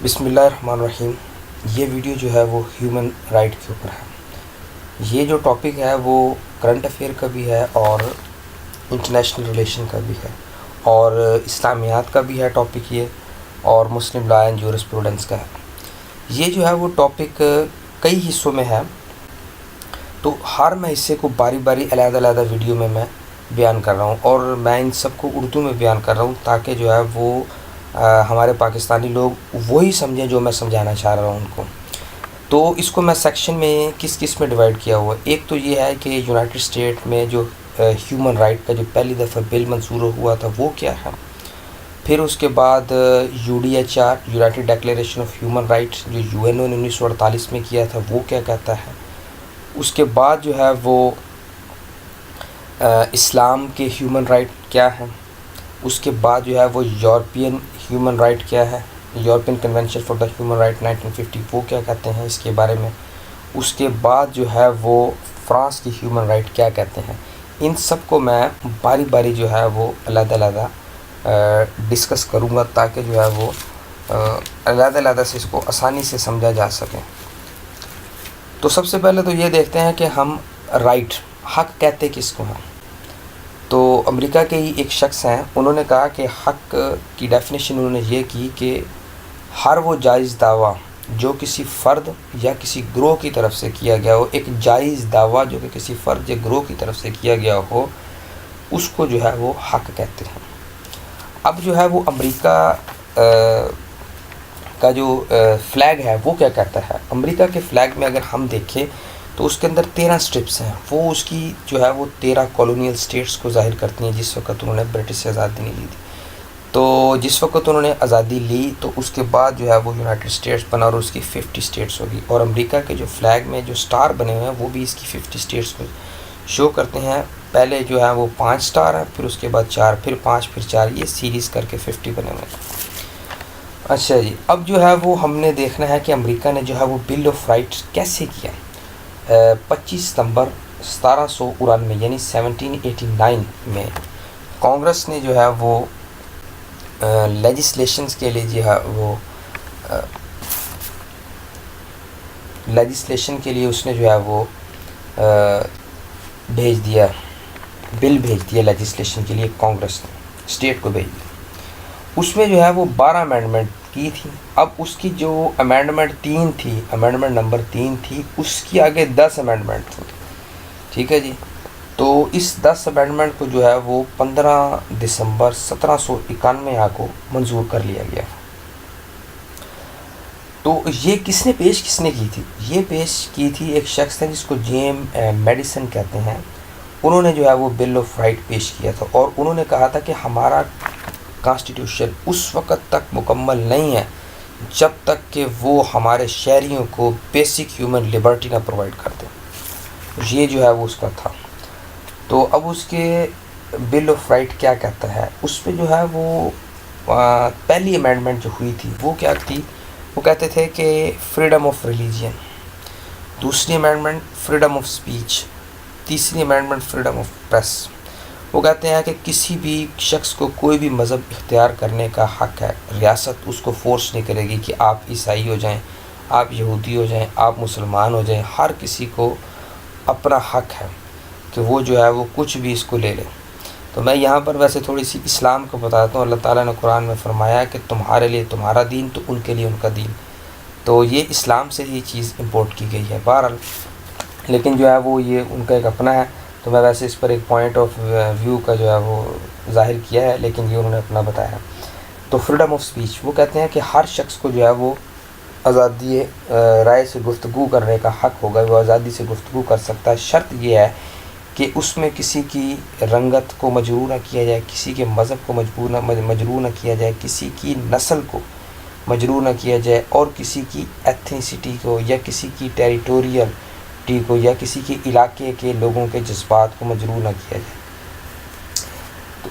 بسم اللہ الرحمن الرحیم۔ یہ ویڈیو جو ہے وہ ہیومن رائٹ کے اوپر ہے۔ یہ جو ٹاپک ہے وہ کرنٹ افیئر کا بھی ہے اور انٹرنیشنل ریلیشن کا بھی ہے اور اسلامیات کا بھی ہے ٹاپک یہ، اور مسلم لا اینڈ جورسپروڈنس کا ہے۔ یہ جو ہے وہ ٹاپک کئی حصوں میں ہے، تو ہر میں حصے کو باری باری علیحدہ علیحدہ ویڈیو میں بیان کر رہا ہوں، اور میں ان سب کو اردو میں بیان کر رہا ہوں تاکہ جو ہے وہ ہمارے پاکستانی لوگ وہی سمجھیں جو میں سمجھانا چاہ رہا ہوں ان کو۔ تو اس کو میں سیکشن میں کس میں ڈیوائیڈ کیا ہوا ہے۔ ایک تو یہ ہے کہ یونائٹڈ اسٹیٹ میں جو ہیومن رائٹ کا جو پہلی دفعہ بل منظور ہوا تھا وہ کیا ہے، پھر اس کے بعد UDHR United declaration of human rights جو UN نے 1948 میں کیا تھا وہ کیا کہتا ہے، اس کے بعد جو ہے وہ اسلام کے ہیومن رائٹ کیا ہے، اس کے بعد جو ہے وہ یورپین ہیومن رائٹ کیا ہے، European convention for the human right 1950 وہ کیا کہتے ہیں اس کے بارے میں، اس کے بعد جو ہے وہ فرانس کی ہیومن رائٹ کیا کہتے ہیں۔ ان سب کو میں باری باری جو ہے وہ علیحدہ علیحدہ ڈسکس کروں گا تاکہ جو ہے وہ علیحدہ علیحدہ سے اس کو آسانی سے سمجھا جا سکے۔ تو سب سے پہلے تو یہ دیکھتے ہیں کہ ہم رائٹ حق کہتے کس کو ہیں۔ تو امریکہ کے ہی ایک شخص ہیں، انہوں نے کہا کہ حق کی ڈیفینیشن انہوں نے یہ کی کہ ہر وہ جائز دعویٰ جو کسی فرد یا کسی گروہ کی طرف سے کیا گیا ہو، ایک جائز دعویٰ جو کہ کسی فرد یا گروہ کی طرف سے کیا گیا ہو، اس کو جو ہے وہ حق کہتے ہیں۔ اب جو ہے وہ امریکہ کا جو فلیگ ہے وہ کیا کہتا ہے۔ امریکہ کے فلیگ میں اگر ہم دیکھیں تو اس کے اندر 13 سٹرپس ہیں، وہ اس کی جو ہے وہ 13 کالونیل سٹیٹس کو ظاہر کرتی ہیں جس وقت انہوں نے برٹش سے آزادی نہیں لی تھی۔ تو جس وقت انہوں نے آزادی لی تو اس کے بعد جو ہے وہ یونائٹڈ اسٹیٹس بنا اور اس کی 50 سٹیٹس ہوگی، اور امریکہ کے جو فلیگ میں جو سٹار بنے ہوئے ہیں وہ بھی اس کی 50 سٹیٹس کو شو کرتے ہیں۔ پہلے جو ہے وہ 5 سٹار ہیں، پھر اس کے بعد 4، پھر 5، پھر 4، یہ سیریز کر کے 50 بنے ہوئے ہیں۔ اچھا جی، اب جو ہے وہ ہم نے دیکھنا ہے کہ امریکہ نے جو ہے وہ بل آف رائٹس کیسے کیا۔ 25 ستمبر 1799 یعنی 1789 میں کانگریس نے جو ہے وہ لیجسلیشنز کے لیے جو ہے وہ لیجسلیشن کے لیے اس نے جو ہے وہ بھیج دیا، بل بھیج دیا لیجسلیشن کے لیے، کانگریس نے اسٹیٹ کو بھیج دیا۔ اس میں جو ہے وہ 12 امینڈمنٹ کی تھی۔ اب اس کی جو امینڈمنٹ 3 تھی، امینڈمنٹ نمبر 3 تھی، اس کی آگے 10 امینڈمنٹ تھی، ٹھیک ہے جی۔ تو اس 10 امینڈمنٹ کو جو ہے وہ 15 دسمبر 1791 کو منظور کر لیا گیا۔ تو یہ کس نے کی تھی؟ یہ پیش کی تھی ایک شخص نے جس کو جیم میڈیسن کہتے ہیں۔ انہوں نے جو ہے وہ بل آف رائٹ پیش کیا تھا، اور انہوں نے کہا تھا کہ ہمارا کانسٹیٹیوشن اس وقت تک مکمل نہیں ہے جب تک کہ وہ ہمارے شہریوں کو بیسک ہیومن لبرٹی نہ پرووائڈ کر دیں۔ یہ جو ہے وہ اس کا تھا۔ تو اب اس کے بل آف رائٹ کیا کہتا ہے، اس پہ جو ہے وہ پہلی امینڈمنٹ جو ہوئی تھی وہ کیا تھی، وہ کہتے تھے کہ فریڈم آف ریلیجین، دوسری امینڈمنٹ فریڈم آف سپیچ، تیسری امینڈمنٹ فریڈم آف پریس۔ وہ کہتے ہیں کہ کسی بھی شخص کو کوئی بھی مذہب اختیار کرنے کا حق ہے، ریاست اس کو فورس نہیں کرے گی کہ آپ عیسائی ہو جائیں، آپ یہودی ہو جائیں، آپ مسلمان ہو جائیں، ہر کسی کو اپنا حق ہے کہ وہ جو ہے وہ کچھ بھی اس کو لے لے۔ تو میں یہاں پر ویسے تھوڑی سی اسلام کو بتاتا ہوں۔ اللہ تعالیٰ نے قرآن میں فرمایا کہ تمہارے لیے تمہارا دین تو ان کے لیے ان کا دین، تو یہ اسلام سے یہ چیز امپورٹ کی گئی ہے بہرحال، لیکن جو ہے وہ یہ ان کا ایک اپنا ہے۔ تو میں ویسے اس پر ایک پوائنٹ آف ویو کا جو ہے وہ ظاہر کیا ہے، لیکن یہ انہوں نے اپنا بتایا ہے۔ تو فریڈم آف سپیچ، وہ کہتے ہیں کہ ہر شخص کو جو ہے وہ آزادی رائے سے گفتگو کرنے کا حق ہوگا، وہ آزادی سے گفتگو کر سکتا ہے۔ شرط یہ ہے کہ اس میں کسی کی رنگت کو مجروح نہ کیا جائے، کسی کے مذہب کو مجروح نہ کیا جائے، کسی کی نسل کو مجروح نہ کیا جائے، اور کسی کی ایتھنیسٹی کو یا کسی کی ٹیریٹوریلٹی کو یا کسی کے علاقے کے لوگوں کے جذبات کو مجروح نہ کیا جائے۔ تو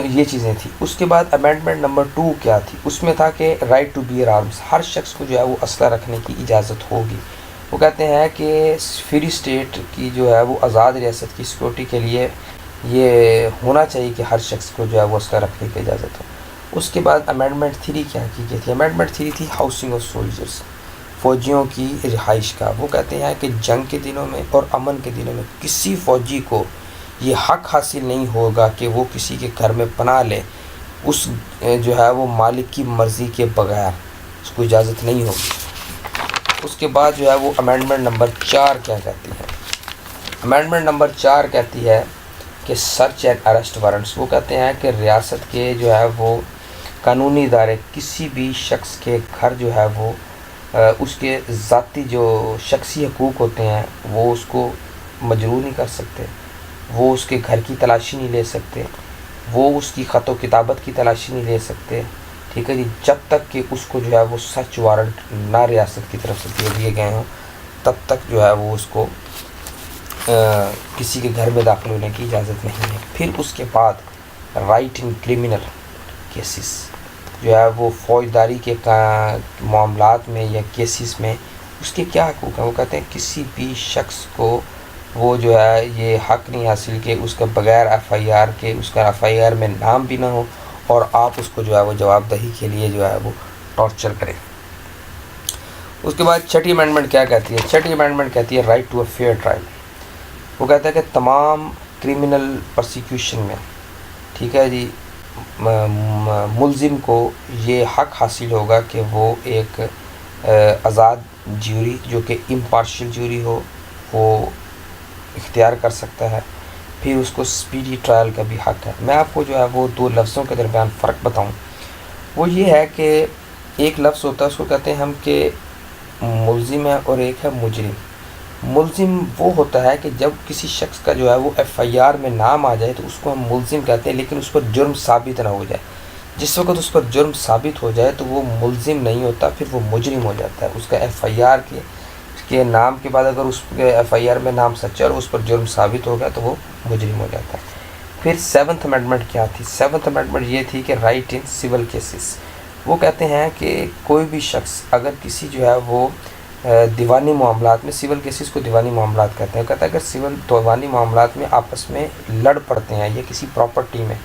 یہ چیزیں تھیں۔ اس کے بعد امینڈمنٹ نمبر 2 کیا تھی، اس میں تھا کہ رائٹ ٹو بیئر آرمز، ہر شخص کو جو ہے وہ اسلحہ رکھنے کی اجازت ہوگی۔ وہ کہتے ہیں کہ فری اسٹیٹ کی جو ہے وہ آزاد ریاست کی سیکورٹی کے لیے یہ ہونا چاہیے کہ ہر شخص کو جو ہے وہ اسلحہ رکھنے کی اجازت ہو۔ اس کے بعد امینڈمنٹ 3 کیا کی گئی تھی؟ امینڈمنٹ 3 تھی ہاؤسنگ آف سولجرس، فوجیوں کی رہائش کا۔ وہ کہتے ہیں کہ جنگ کے دنوں میں اور امن کے دنوں میں کسی فوجی کو یہ حق حاصل نہیں ہوگا کہ وہ کسی کے گھر میں پناہ لے، اس جو ہے وہ مالک کی مرضی کے بغیر اس کو اجازت نہیں ہوگی۔ اس کے بعد جو ہے وہ امینڈمنٹ نمبر 4 کیا کہتی ہے؟ امینڈمنٹ نمبر 4 کہتی ہے کہ سرچ اینڈ اریسٹ وارنٹس، وہ کہتے ہیں کہ ریاست کے جو ہے وہ قانونی ادارے کسی بھی شخص کے گھر جو ہے وہ اس کے ذاتی جو شخصی حقوق ہوتے ہیں وہ اس کو مجروح نہیں کر سکتے، وہ اس کے گھر کی تلاشی نہیں لے سکتے، وہ اس کی خط و کتابت کی تلاشی نہیں لے سکتے، ٹھیک ہے جی، جب تک کہ اس کو جو ہے وہ سرچ وارنٹ نہ ریاست کی طرف سے دے دیے گئے ہوں تب تک جو ہے وہ اس کو کسی کے گھر میں داخل ہونے کی اجازت نہیں ہے۔ پھر اس کے بعد رائٹ ان کریمنل کیسز، جو ہے وہ فوجداری کے معاملات میں یا کیسز میں اس کے کیا حقوق ہیں؟ وہ کہتے ہیں کسی بھی شخص کو وہ جو ہے یہ حق نہیں حاصل کہ اس کا بغیر ایف آئی آر کے اس کا ایف آئی آر میں نام بھی نہ ہو اور آپ اس کو جو ہے وہ جواب دہی کے لیے جو ہے وہ ٹارچر کریں۔ اس کے بعد 6ٹھی امینڈمنٹ کیا کہتی ہے؟ 6ٹھی امینڈمنٹ کہتی ہے right to a fair trial. وہ کہتا ہے کہ تمام کرمنل پرسیکیوشن میں، ٹھیک ہے جی، ملزم کو یہ حق حاصل ہوگا کہ وہ ایک آزاد جیوری جو کہ امپارشل جیوری ہو وہ اختیار کر سکتا ہے۔ پھر اس کو سپیڈی ٹرائل کا بھی حق ہے۔ میں آپ کو جو ہے وہ 2 لفظوں کے درمیان فرق بتاؤں، وہ یہ ہے کہ ایک لفظ ہوتا ہے اس کو کہتے ہیں ہم کہ ملزم ہے اور ایک ہے مجرم۔ ملزم وہ ہوتا ہے کہ جب کسی شخص کا جو ہے وہ ایف آئی آر میں نام آ جائے تو اس کو ہم ملزم کہتے ہیں، لیکن اس پر جرم ثابت نہ ہو جائے۔ جس وقت اس پر جرم ثابت ہو جائے تو وہ ملزم نہیں ہوتا، پھر وہ مجرم ہو جاتا ہے۔ اس کا ایف آئی آر کے نام کے بعد اگر اس کے ایف آئی آر میں نام سچا اور اس پر جرم ثابت ہو گیا تو وہ مجرم ہو جاتا ہے۔ پھر 7th امینڈمنٹ کیا تھی؟ 7th امینڈمنٹ یہ تھی کہ رائٹ ان سول کیسز۔ وہ کہتے ہیں کہ کوئی بھی شخص اگر کسی جو ہے وہ دیوانی معاملات میں، سول کیسز کو دیوانی معاملات کہتے ہیں، کہتا ہے کہ دیوانی معاملات میں آپس میں لڑ پڑتے ہیں یا کسی پراپرٹی میں،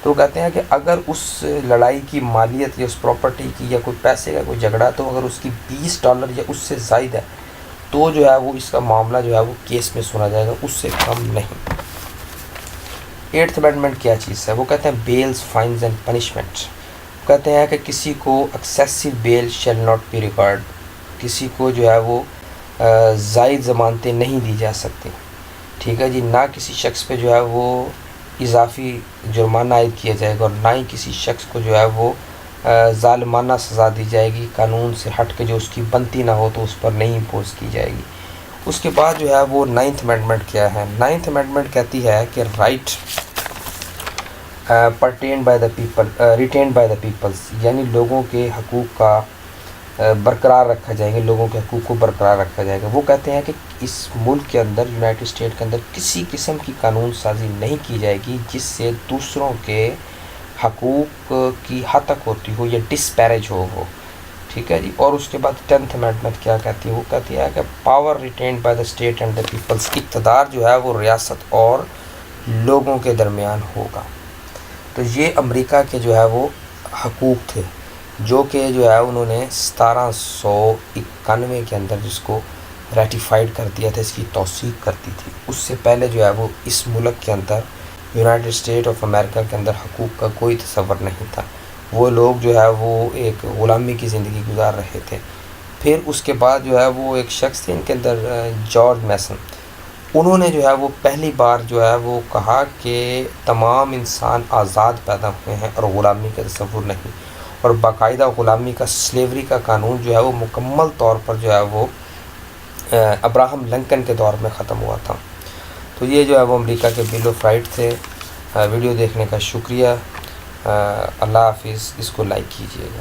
تو وہ کہتے ہیں کہ اگر اس لڑائی کی مالیت یا اس پراپرٹی کی یا کوئی پیسے کا کوئی جھگڑا تو اگر اس کی $20 یا اس سے زائد ہے تو جو ہے وہ اس کا معاملہ جو ہے وہ کیس میں سنا جائے گا، اس سے کم نہیں۔ 8th امینڈمنٹ کیا چیز ہے؟ وہ کہتے ہیں بیلز، فائنز اینڈ پنشمنٹ۔ کہتے ہیں کہ کسی کو excessive bail shall not be record, کسی کو جو ہے وہ زائد ضمانتیں نہیں دی جا سکتی، ٹھیک ہے جی، نہ کسی شخص پہ جو ہے وہ اضافی جرمانہ عائد کیا جائے گا اور نہ ہی کسی شخص کو جو ہے وہ ظالمانہ سزا دی جائے گی، قانون سے ہٹ کے جو اس کی بنتی نہ ہو تو اس پر نہیں امپوز کی جائے گی۔ اس کے بعد جو ہے وہ 9th امینڈمنٹ کیا ہے؟ 9th امینڈمنٹ کہتی ہے کہ right retained by the people, یعنی لوگوں کے حقوق کا برقرار رکھا جائے گا، لوگوں کے حقوق کو برقرار رکھا جائے گا۔ وہ کہتے ہیں کہ اس ملک کے اندر، یونائٹڈ اسٹیٹ کے اندر کسی قسم کی قانون سازی نہیں کی جائے گی جس سے دوسروں کے حقوق کی ہتک ہوتی ہو یا ڈسپیریج ہو وہ، ٹھیک ہے جی۔ اور اس کے بعد 10th امینڈمنٹ کیا کہتی ہے؟ وہ کہتی ہے کہ power retained by the state and the people, اقتدار جو ہے وہ ریاست اور لوگوں کے درمیان ہوگا۔ تو یہ امریکہ کے جو ہے وہ حقوق تھے جو کہ جو ہے انہوں نے 1791 کے اندر جس کو ریٹیفائڈ کر دیا تھا، اس کی توثیق کرتی تھی۔ اس سے پہلے جو ہے وہ اس ملک کے اندر، یونائٹڈ اسٹیٹ آف امریکہ کے اندر حقوق کا کوئی تصور نہیں تھا۔ وہ لوگ جو ہے وہ ایک غلامی کی زندگی گزار رہے تھے۔ پھر اس کے بعد جو ہے وہ ایک شخص تھے ان کے اندر، جارج میسن، انہوں نے جو ہے وہ پہلی بار جو ہے وہ کہا کہ تمام انسان آزاد پیدا ہوئے ہیں اور غلامی کا تصور نہیں، اور باقاعدہ غلامی کا، سلیوری کا قانون جو ہے وہ مکمل طور پر جو ہے وہ ابراہم لنکن کے دور میں ختم ہوا تھا۔ تو یہ جو ہے وہ امریکہ کے بل آف رائٹ تھے۔ ویڈیو دیکھنے کا شکریہ، اللہ حافظ، اس کو لائک کیجیے گا۔